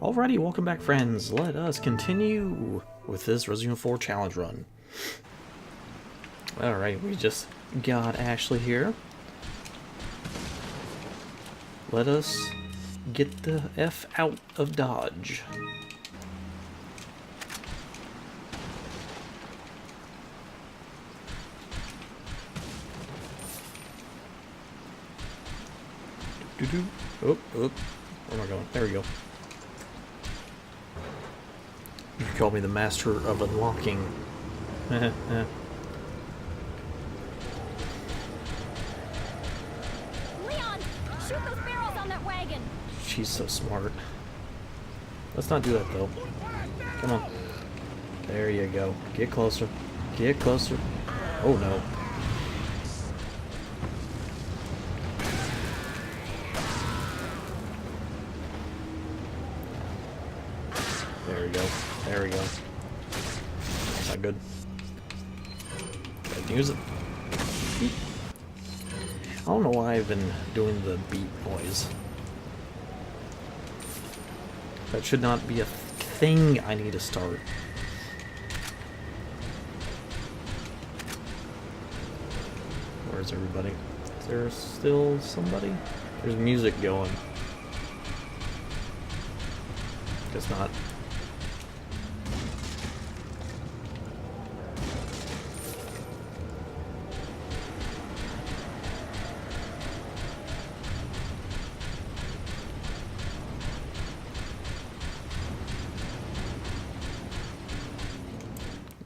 Alrighty, welcome back friends. Let us continue with this Resident Evil 4 challenge run. Alright, we just got Ashley here. Let us get the F out of Dodge. Oh, where am I going? There we go. You could call me the master of unlocking. Leon, shoot those barrels on that wagon. She's so smart. Let's not do that though. Come on. There you go. Get closer. Get closer. Oh no. There we go. There we go. That's not good. Gotta use it. Beep. I don't know why I've been doing the beep noise. That should not be a thing I need to start. Where's everybody? Is there still somebody? There's music going. Guess not.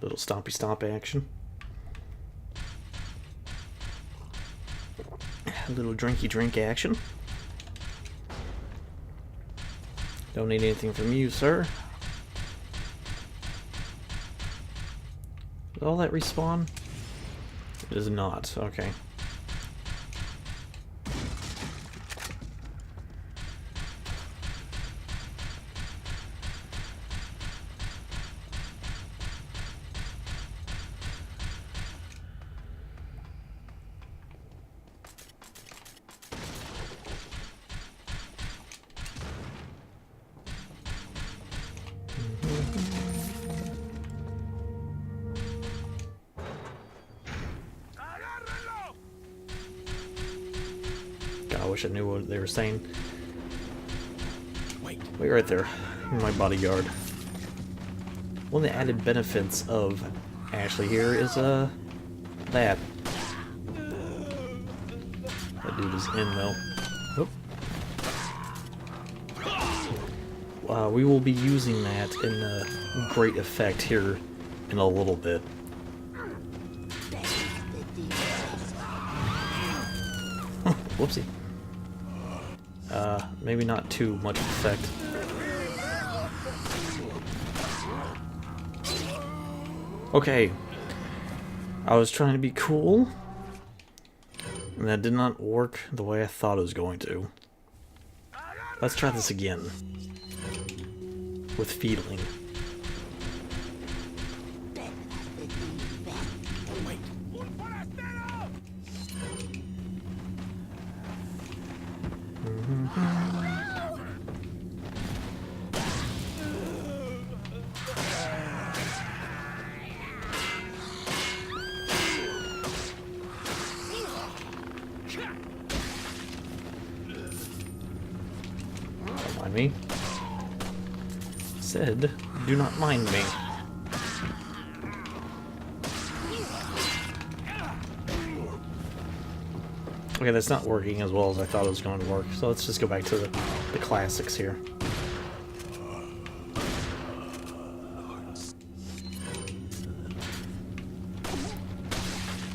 Little stompy stomp action. A little drinky drink action. Don't need anything from you, sir. Did all that respawn? It is not. Okay. God, I wish I knew what they were saying. Wait right there. You're my bodyguard. One of the added benefits of Ashley here is that. That dude is in though. Oop. We will be using that in great effect here in a little bit. Whoopsie. Maybe not too much effect. Okay. I was trying to be cool, and that did not work the way I thought it was going to. Let's try this again. With feeling. Don't mind me. Said, do not mind me. Okay, that's not working as well as I thought it was going to work, so let's just go back to the classics here.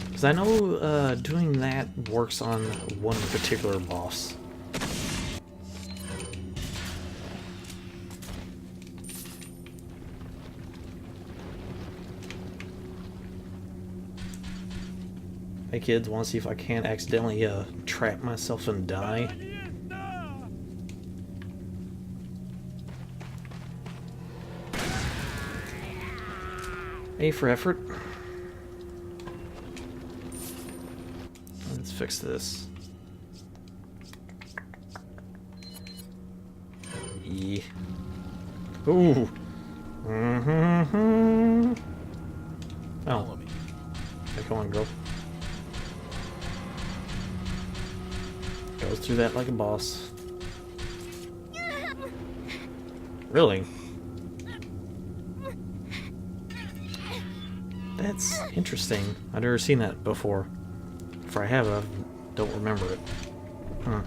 Because I know doing that works on one particular boss. Hey kids, want to see if I can't accidentally trap myself and die? A for effort. Let's fix this. Ooh. Mm-hmm. Oh. Follow me. Okay, come on, girl. Goes through that like a boss. Really? That's interesting. I've never seen that before. If I have, I don't remember it. Hmm.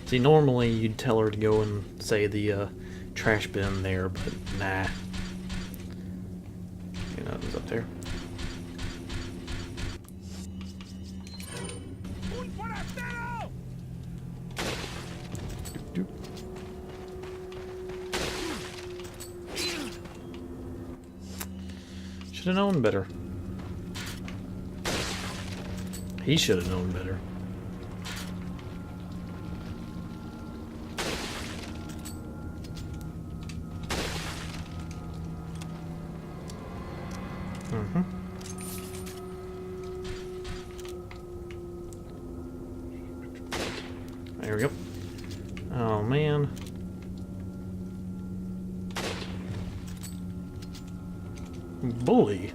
See, normally you'd tell her to go and say the trash bin there, but nah. You know, it was up there. Doop, doop. Should have known better. He should have known better. Mm-hmm. There we go. Oh, man. Bully.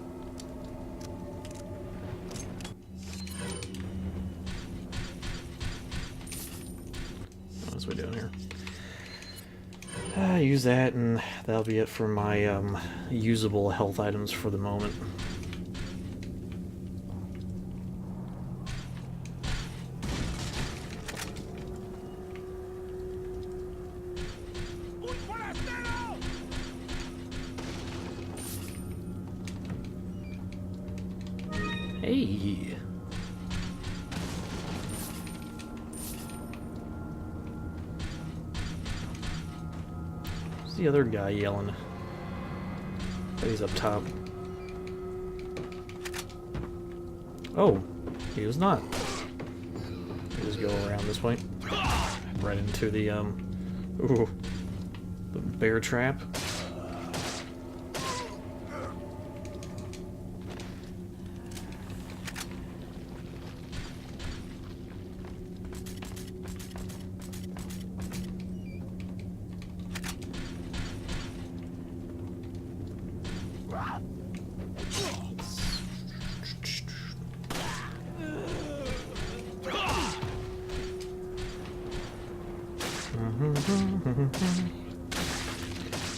What's we doing here? Use that, and that'll be it for my usable health items for the moment. Hey. Who's the other guy yelling? Oh, he's up top. Oh, he was not. Just go around this way. Right into the ooh, the bear trap.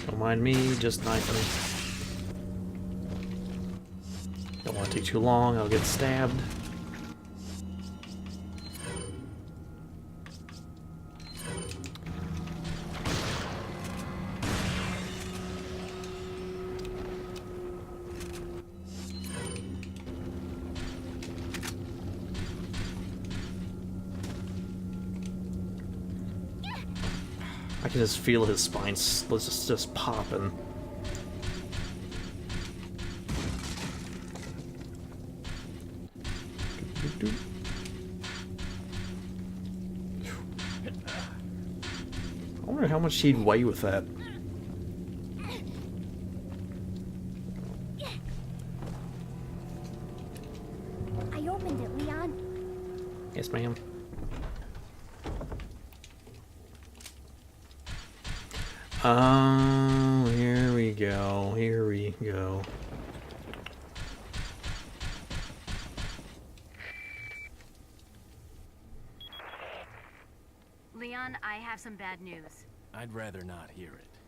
Don't mind me, just knifing. Don't want to take too long, I'll get stabbed. I can just feel his spine just popping. I wonder how much he'd weigh with that. I opened it, Leon. Yes, ma'am. Here we go. Here we go. Leon, I have some bad news. I'd rather not hear it.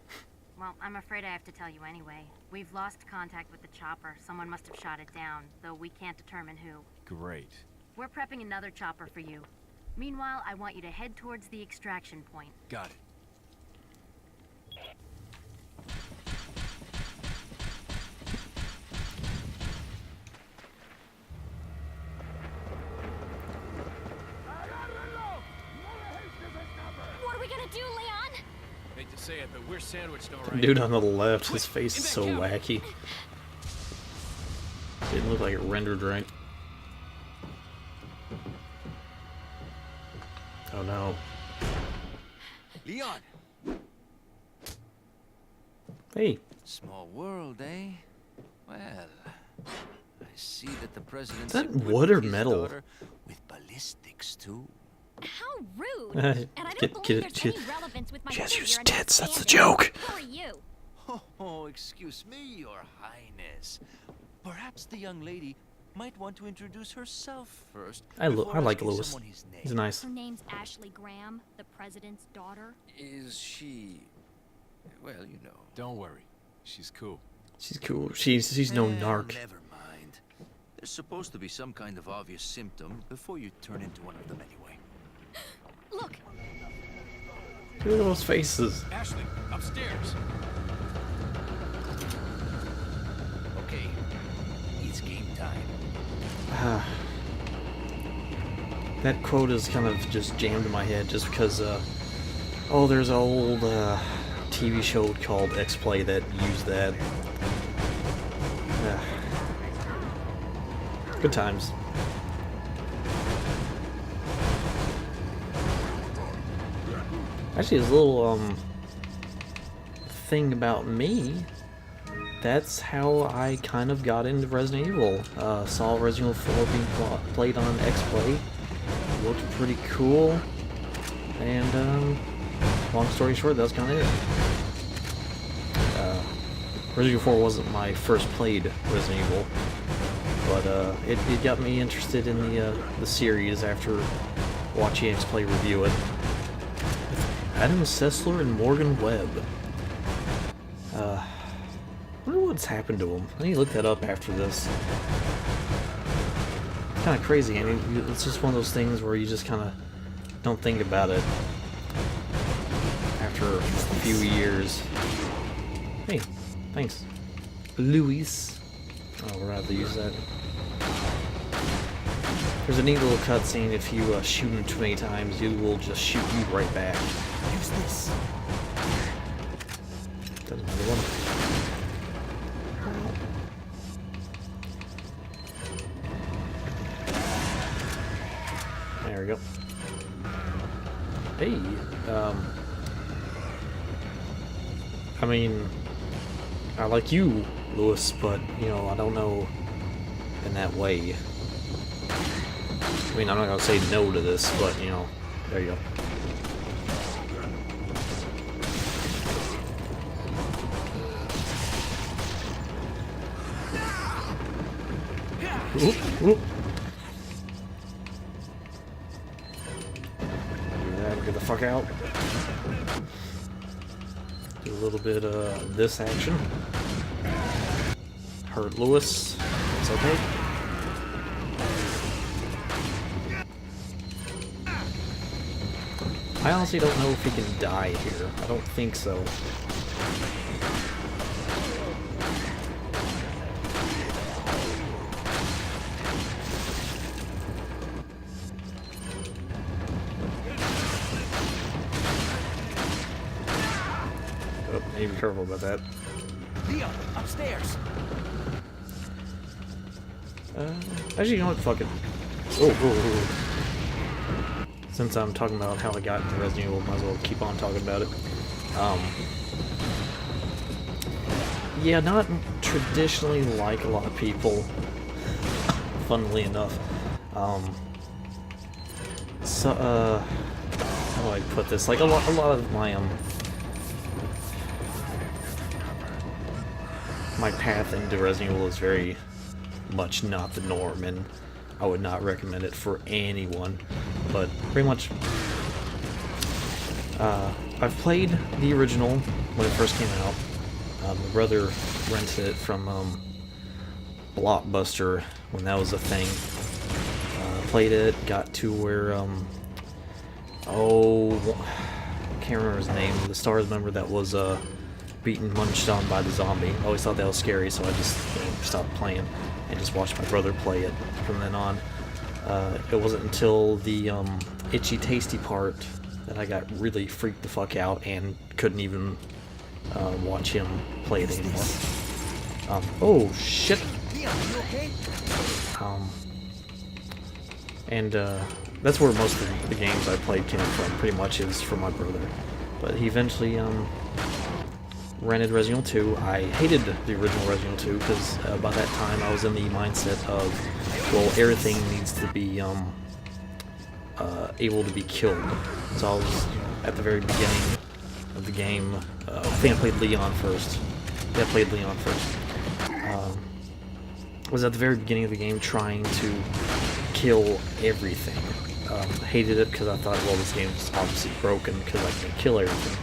Well, I'm afraid I have to tell you anyway. We've lost contact with the chopper. Someone must have shot it down, though we can't determine who. Great. We're prepping another chopper for you. Meanwhile, I want you to head towards the extraction point. Got it. What are we gonna do, Leon? Hate to say it, but we're sandwiched all right. Dude on the left, his face is so wacky. Didn't look like it rendered right. Oh no. Leon! Hey. Small world, eh? Well, I see that the president's Is that equipped wood or his metal? daughter with ballistics too. How rude! And I don't Get believe it. there's any relevance with my She has figure used in that tits, that's the stand-in. joke. Who are you? Oh, excuse me, Your Highness. Perhaps the young lady might want to introduce herself first. I before like asking Lewis. someone his name. He's nice. Her name's Ashley Graham, the president's daughter. Is she... Well, you know. Don't worry. She's cool. She's cool. She's no narc. Never mind. There's supposed to be some kind of obvious symptom before you turn into one of them anyway. Look, Look at those faces. Ashley, upstairs. Okay, it's game time. That quote is kind of just jammed in my head just because, oh, there's an old TV show called X-Play that used that. Good times. Actually, there's a little, thing about me. That's how I kind of got into Resident Evil. Saw Resident Evil 4 being played on X-Play. Looked pretty cool. And, long story short, that was kind of it. Resident Evil 4 wasn't my first played Resident Evil. But, it got me interested in the series after watching X-Play review it. Adam Sessler and Morgan Webb. I wonder what's happened to him. I need to look that up after this. Kind of crazy, and it's just one of those things where you just kind of don't think about it after a few years. Hey, thanks. Luis. Oh, we're gonna have to use that. There's a neat little cutscene. If you shoot him too many times, you will just shoot you right back. Use this. Doesn't matter one. There we go. Hey, I mean, I like you, Lewis, but, you know, I don't know in that way. I mean, I'm not gonna say no to this, but, you know, there you go. Oop, oop. Get the fuck out. Do a little bit of this action. Hurt Lewis. It's okay. I honestly don't know if he can die here. I don't think so. Oh, need to be careful about that. Leon, upstairs. Actually, you know what? Fuck it. Oh. Since I'm talking about how I got into Resident Evil, might as well keep on talking about it. Yeah, not traditionally like a lot of people, funnily enough. So, how do I put this? Like, a lot of my path into Resident Evil is very much not the norm, and I would not recommend it for anyone. But pretty much, I've played the original when it first came out. My brother rented it from Blockbuster when that was a thing. Played it, got to where can't remember his name. The STARS member that was beaten, munched on by the zombie. I always thought that was scary, so I just stopped playing and just watched my brother play it from then on. It wasn't until the itchy tasty part that I got really freaked the fuck out and couldn't even watch him play it anymore. Oh shit! And that's where most of the games I played came from, pretty much is from my brother. But he eventually rented Resident Evil 2. I hated the original Resident Evil 2 because by that time I was in the mindset of, well, everything needs to be able to be killed. So I was at the very beginning of the game. I think I played Leon first. Yeah, I played Leon first. Was at the very beginning of the game trying to kill everything. Hated it because I thought, well, this game is obviously broken because I can't kill everything.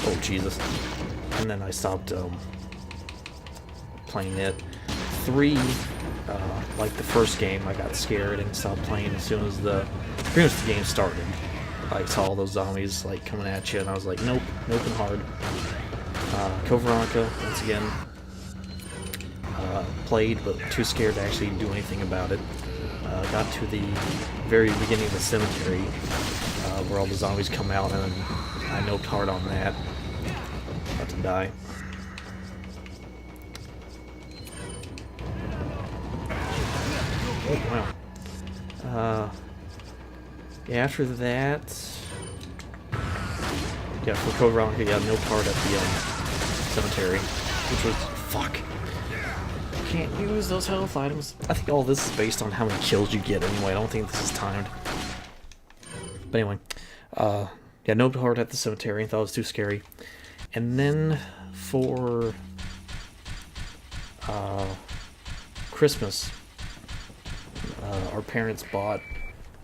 And, oh, Jesus. And then I stopped playing it. 3, like the first game, I got scared and stopped playing as soon as pretty much the game started. I saw all those zombies like coming at you, and I was like, nope, nope and hard. Code Veronica, once again, played, but too scared to actually do anything about it. Got to the very beginning of the cemetery, where all the zombies come out, and I noped hard on that. About to die. Oh, wow. Yeah, after that... Yeah, for Code Veronica, yeah, no part at the cemetery, which was... Fuck. Can't use those health items. I think all this is based on how many kills you get anyway. I don't think this is timed. But anyway, yeah, no part at the cemetery. I thought it was too scary. And then for Christmas, our parents bought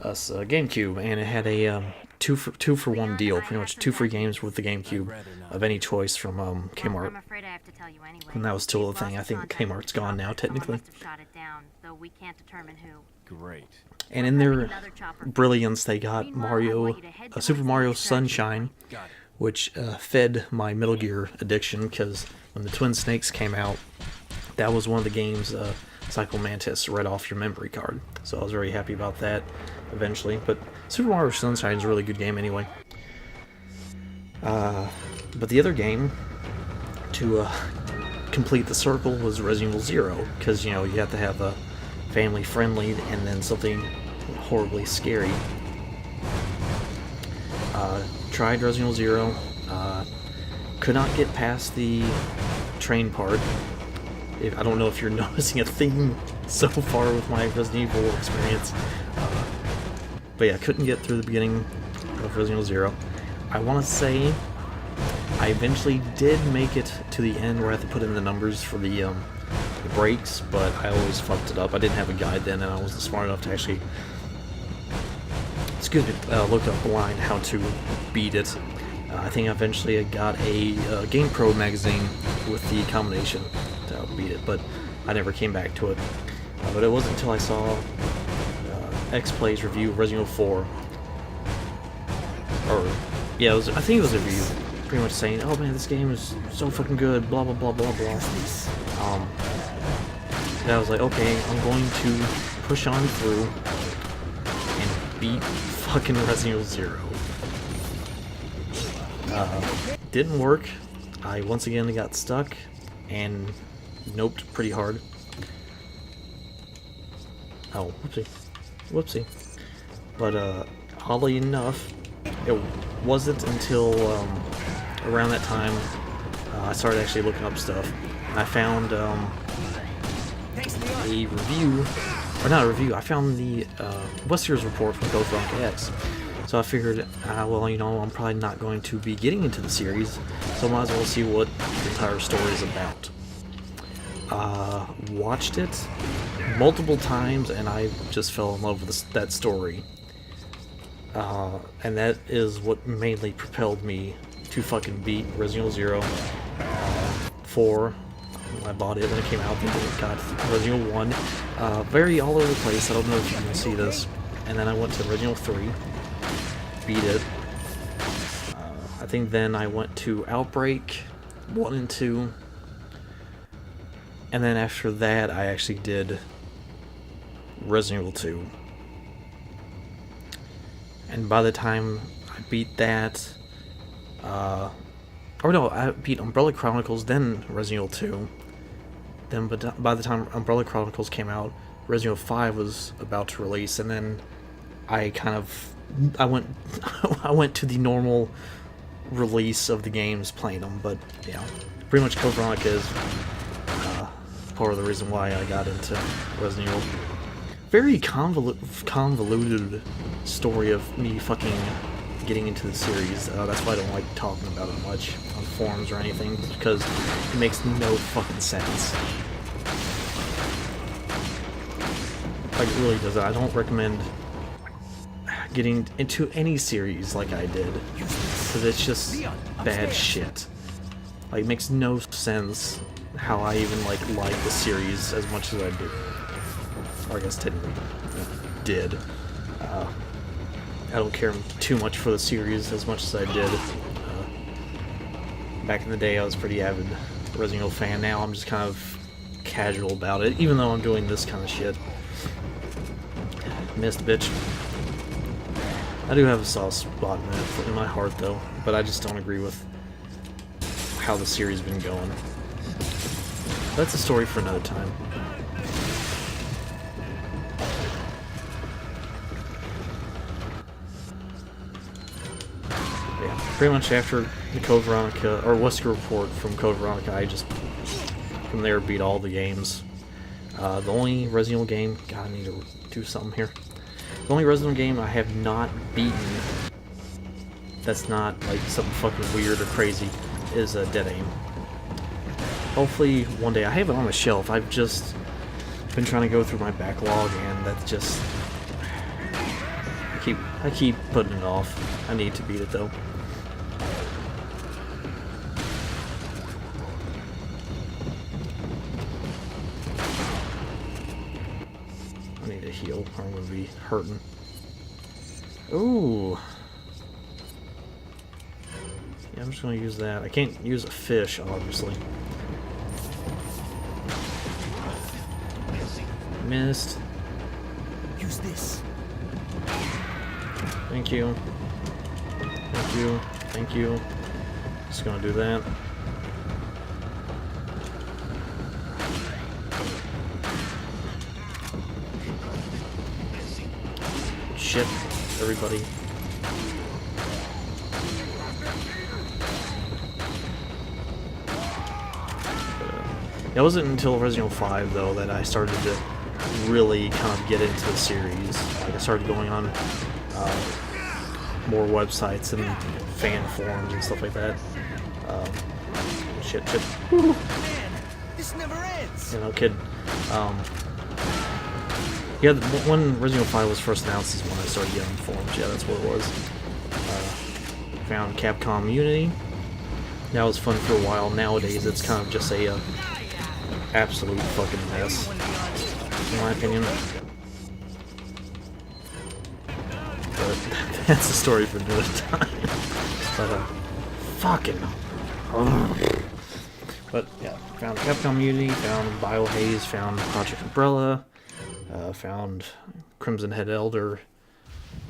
us a GameCube, and it had a two for one deal. Pretty much 2 free games with the GameCube of any choice from Kmart. I'm afraid I have to tell you anyway. And that was still a thing. I think Kmart's gone now, technically. Someone must have shot it down, though we can't determine who. Great. And in their brilliance, they got Super Mario Sunshine, Got it. which fed my Metal Gear addiction, because when the Twin Snakes came out, that was one of the games Psycho Mantis read off your memory card. So I was very happy about that eventually. But Super Mario Sunshine is a really good game anyway. But the other game to complete the circle was Resident Evil 0, because, you know, you have to have a family-friendly and then something horribly scary. Tried Resident Evil 0, could not get past the train part. I don't know if you're noticing a theme so far with my Resident Evil experience. But yeah, couldn't get through the beginning of Resident Evil 0. I want to say I eventually did make it to the end where I had to put in the numbers for the breaks, but I always fucked it up. I didn't have a guide then, and I wasn't smart enough to actually, look up online how to beat it. I think eventually I got a GamePro magazine with the combination to beat it, but I never came back to it. But it wasn't until I saw X-Play's review of Resident Evil 4, or yeah, I think it was a review, pretty much saying, "Oh man, this game is so fucking good," blah blah blah blah blah. And I was like, okay, I'm going to push on through and beat fucking Resident Evil 0. Didn't work. I once again got stuck and noped pretty hard. Oh, whoopsie. Whoopsie. But, oddly enough, it wasn't until, around that time, I started actually looking up stuff. I found, a review, or not a review, I found the, West Series report from Code Veronica X. So I figured, well, you know, I'm probably not going to be getting into the series, so I might as well see what the entire story is about. Watched it multiple times, and I just fell in love with that story. And that is what mainly propelled me to fucking beat Resident Evil 0, 4. I bought it when it came out, then it got Resident Evil 1. Very all over the place, I don't know if you can see this. And then I went to Resident Evil 3, beat it. I think then I went to Outbreak 1 and 2. And then after that, I actually did Resident Evil 2. And by the time I beat that, or no, I beat Umbrella Chronicles, then Resident Evil 2. Then by the time Umbrella Chronicles came out, Resident Evil 5 was about to release, and then I went I went to the normal release of the games playing them, but yeah, pretty much Code Veronica is part of the reason why I got into Resident Evil. very convoluted story of me fucking getting into the series. That's why I don't like talking about it much on forums or anything, because it makes no fucking sense. Like, it really doesn't. I don't recommend getting into any series like I did, because it's just bad shit. Like, it makes no sense how I even like the series as much as I do. Or I guess technically did. I don't care too much for the series as much as I did. Back in the day, I was a pretty avid Resident Evil fan. Now I'm just kind of casual about it, even though I'm doing this kind of shit. Missed, bitch. I do have a soft spot in my heart, though, but I just don't agree with how the series has been going. That's a story for another time. Yeah, pretty much after the Code Veronica, or Wesker report from Code Veronica, I just, from there, beat all the games. The only Resident Evil game, God, I need to do something here. The only Resident Evil game I have not beaten, that's not like something fucking weird or crazy, is Dead Aim. Hopefully one day. I have it on the shelf. I've just been trying to go through my backlog, and that's just, I keep putting it off. I need to beat it though. I need to heal, or I'm gonna be hurting. Ooh. Yeah, I'm just gonna use that. I can't use a fish, obviously. Missed. Use this. Thank you. Thank you. Thank you. Just gonna do that. Shit, everybody. It wasn't until Resident Evil 5, though, that I started to really kind of get into the series. Like, I started going on more websites and fan forums and stuff like that. Shit. Man, this never ends. You know, kid. Yeah, when Resident Evil 5 was first announced is when I started getting on forums. Yeah, that's what it was. Found Capcom Unity. That was fun for a while. Nowadays, it's kind of just a absolute fucking mess, in my opinion. But that's a story for another time. But fucking. But yeah, found Capcom Unity, found Biohaze, found Project Umbrella, found Crimson Head Elder,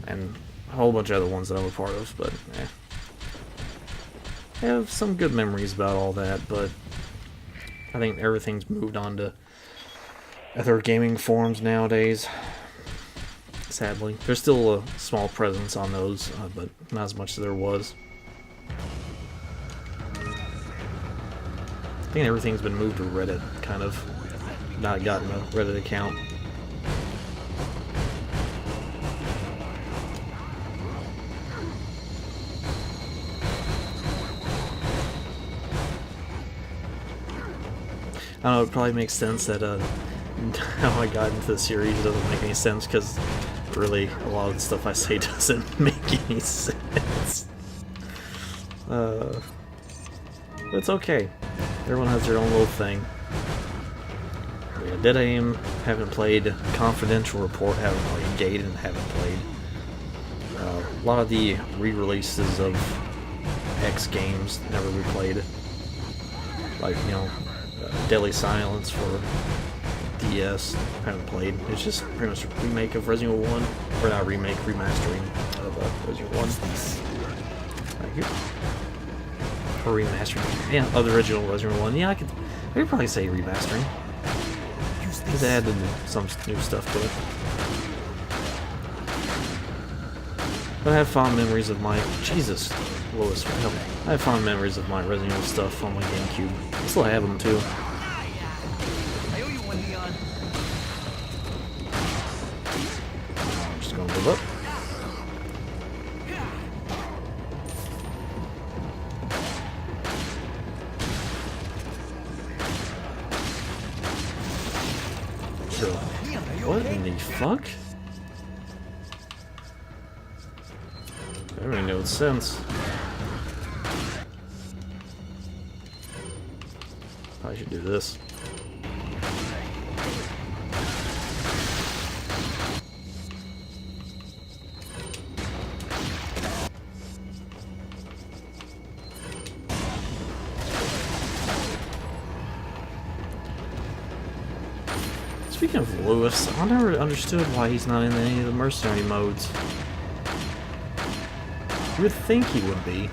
and a whole bunch of other ones that I'm a part of. But I have some good memories about all that. But I think everything's moved on to other gaming forums nowadays. Sadly, there's still a small presence on those, but not as much as there was. I think everything's been moved to Reddit, kind of. Not gotten a Reddit account. I don't know, it probably makes sense that how I got into the series doesn't make any sense, because really a lot of the stuff I say doesn't make any sense. But it's okay. Everyone has their own little thing. Yeah, Dead Aim, haven't played. Confidential Report, haven't played. Gaiden, haven't played. A lot of the re-releases of X games, never replayed. Like, you know, Deadly Silence for DS, haven't played. It's just pretty much a remake of Resident Evil 1. Or not remake, remastering of Resident Evil 1. Thank you. Or remastering. Yeah, of the original Resident Evil 1. Yeah, I could probably say remastering. Just added some new stuff to it. But I have fond memories of my... Jesus, Lois, help me. I have fond memories of my Resident Evil stuff on my GameCube. I still have them, too. I owe you one, Leon. Hold up. So, what in the fuck? That made no sense. I should do this. Speaking of Lewis, I never understood why he's not in any of the mercenary modes. You would think he would be.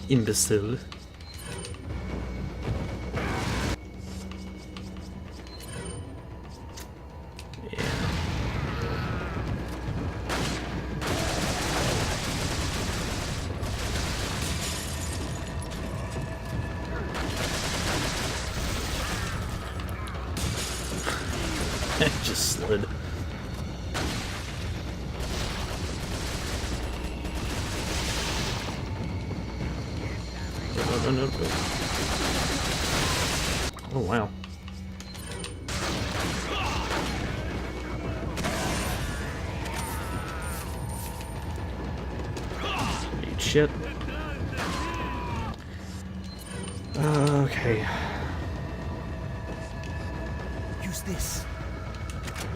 Imbecile. It just slid. No. Oh, wow. Eat shit. Okay. Use this.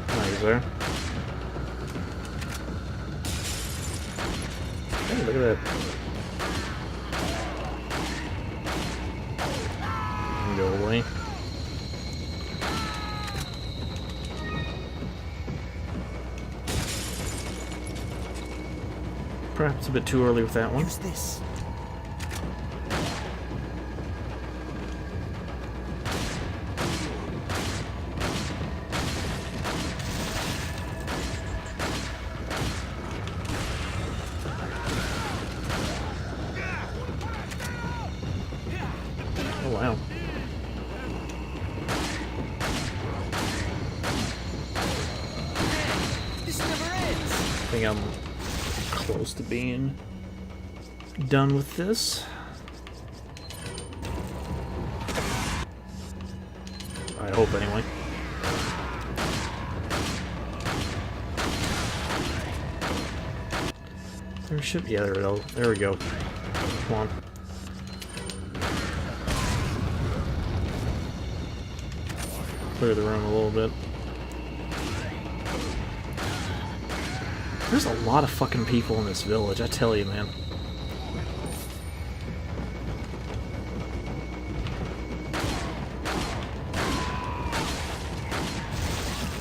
Nice there. Hey, look at that. Go away. Perhaps a bit too early with that one. Use this. Oh wow. This never ends. I think I'm close to being done with this. I hope anyway. There should, yeah, there we go. Come on. Clear the room a little bit. There's a lot of fucking people in this village, I tell you, man.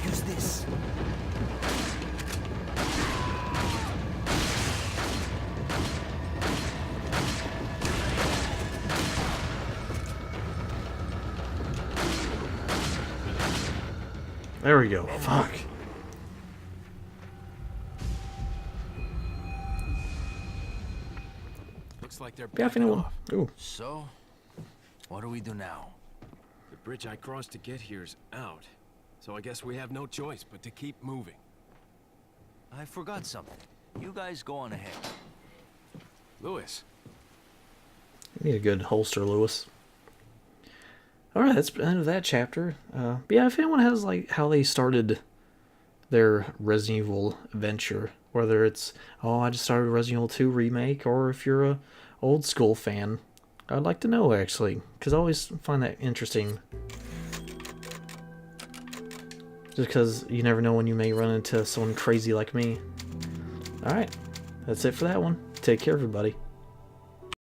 Use this. There we go. Fuck. Looks like they're Yeah, I backing think off. Ooh. So, what do we do now? The bridge I crossed to get here's out. So I guess we have no choice but to keep moving. I forgot something. You guys go on ahead. Lewis. Need a good holster, Lewis. Alright, that's the end of that chapter. But yeah, if anyone has like how they started their Resident Evil adventure, whether it's, oh, I just started Resident Evil 2 remake, or if you're a old school fan, I'd like to know actually, because I always find that interesting. Just because you never know when you may run into someone crazy like me. Alright, that's it for that one. Take care, everybody.